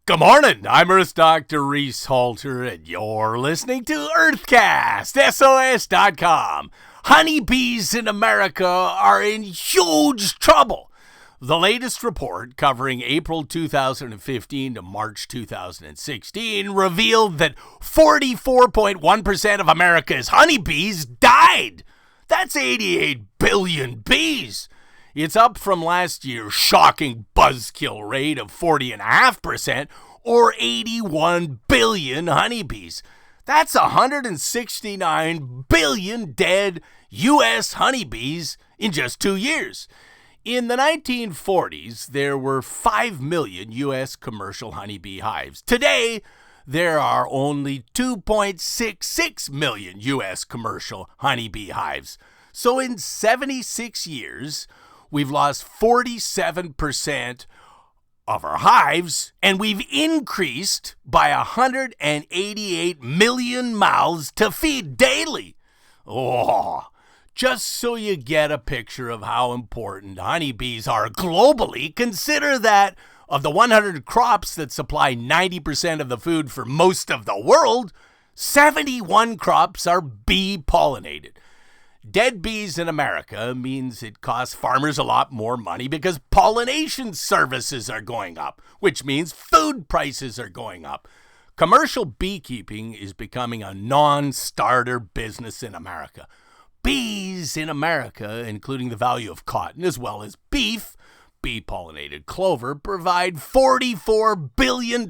Good morning, I'm Earth Dr. Reese Halter, and you're listening to Earthcast, SOS.com. Honeybees in America are in huge trouble. The latest report, covering April 2015 to March 2016, revealed that 44.1% of America's honeybees died. That's 88 billion bees. It's up from last year's shocking buzzkill rate of 40.5%, or 81 billion honeybees. That's 169 billion dead U.S. honeybees in just 2 years. In the 1940s, there were 5 million U.S. commercial honeybee hives. Today, there are only 2.66 million U.S. commercial honeybee hives. So in 76 years, we've lost 47% of our hives, and we've increased by 188 million mouths to feed daily. Just so you get a picture of how important honeybees are globally, consider that of the 100 crops that supply 90% of the food for most of the world, 71 crops are bee-pollinated. Dead bees in America means it costs farmers a lot more money because pollination services are going up, which means food prices are going up. Commercial beekeeping is becoming a non-starter business in America. Bees in America, including the value of cotton as well as beef, bee-pollinated clover, provide $44 billion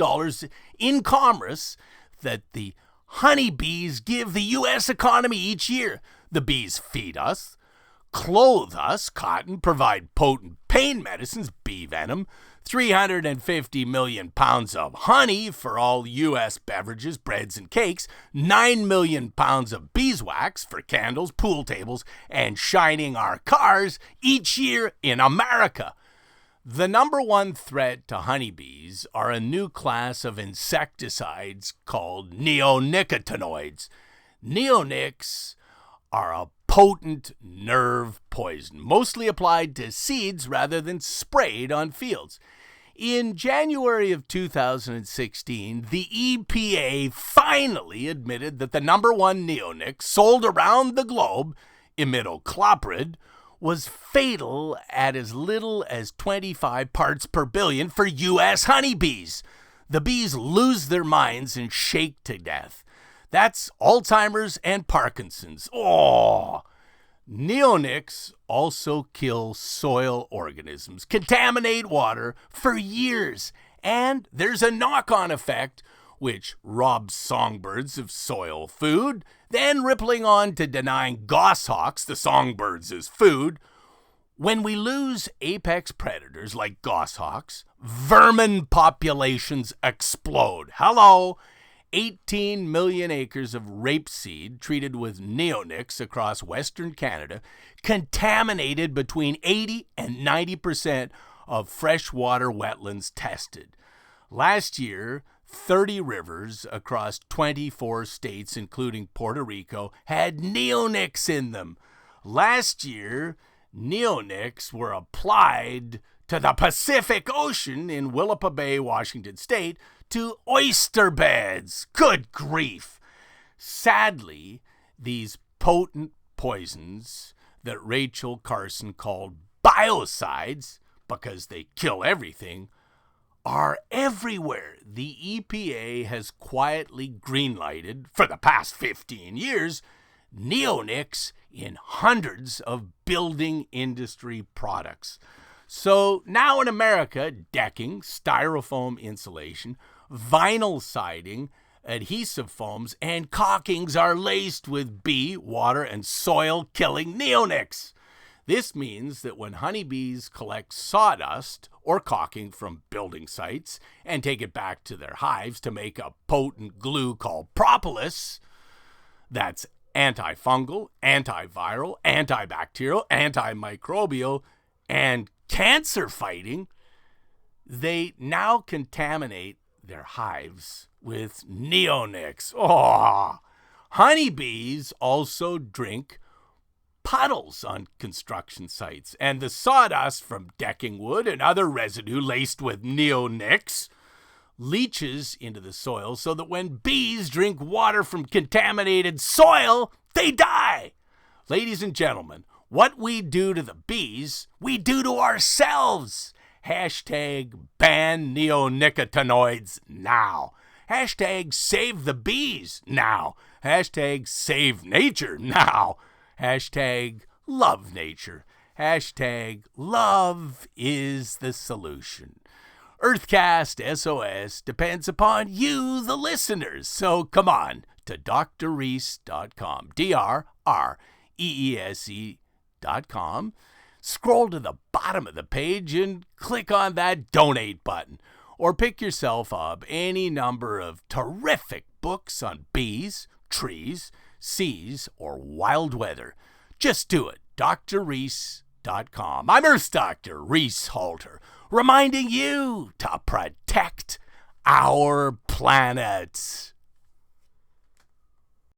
in commerce that the honeybees give the U.S. economy each year. The bees feed us, clothe us, cotton, provide potent pain medicines, bee venom, 350 million pounds of honey for all U.S. beverages, breads, and cakes, 9 million pounds of beeswax for candles, pool tables, and shining our cars each year in America. The number one threat to honeybees are a new class of insecticides called neonicotinoids. Neonics are a potent nerve poison, mostly applied to seeds rather than sprayed on fields. In January of 2016, the EPA finally admitted that the number one neonic sold around the globe, imidacloprid, was fatal at as little as 25 parts per billion for U.S. honeybees. The bees lose their minds and shake to death. That's Alzheimer's and Parkinson's. Neonics also kill soil organisms, contaminate water for years, and there's a knock-on effect which robs songbirds of soil food, then rippling on to denying goshawks the songbirds as food. When we lose apex predators like goshawks, vermin populations explode. 18 million acres of rapeseed treated with neonics across Western Canada contaminated between 80 and 90% of freshwater wetlands tested. Last year, 30 rivers across 24 states, including Puerto Rico, had neonics in them. Last year, neonics were applied to the Pacific Ocean in Willapa Bay, Washington State, to oyster beds. Good grief. Sadly, these potent poisons that Rachel Carson called biocides, because they kill everything, are everywhere. The EPA has quietly greenlighted, for the past 15 years, neonics in hundreds of building industry products. So now in America, decking, styrofoam insulation, vinyl siding, adhesive foams, and caulkings are laced with bee, water, and soil-killing neonics. This means that when honeybees collect sawdust or caulking from building sites and take it back to their hives to make a potent glue called propolis, that's antifungal, antiviral, antibacterial, antimicrobial, and cancer-fighting, they now contaminate their hives with neonics. Honeybees also drink puddles on construction sites, and the sawdust from decking wood and other residue laced with neonics leaches into the soil so that when bees drink water from contaminated soil, they die. Ladies and gentlemen, what we do to the bees, we do to ourselves. Hashtag ban neonicotinoids now. Hashtag save the bees now. Hashtag save nature now. Hashtag love nature. Hashtag love is the solution. Earthcast SOS depends upon you, the listeners. So come on to drreese.com, DRREESE.com. Scroll to the bottom of the page and click on that donate button. Or pick yourself up any number of terrific books on bees, trees, seas, or wild weather. Just do it. drreese.com. I'm Earth Dr. Reese Halter, reminding you to protect our planet.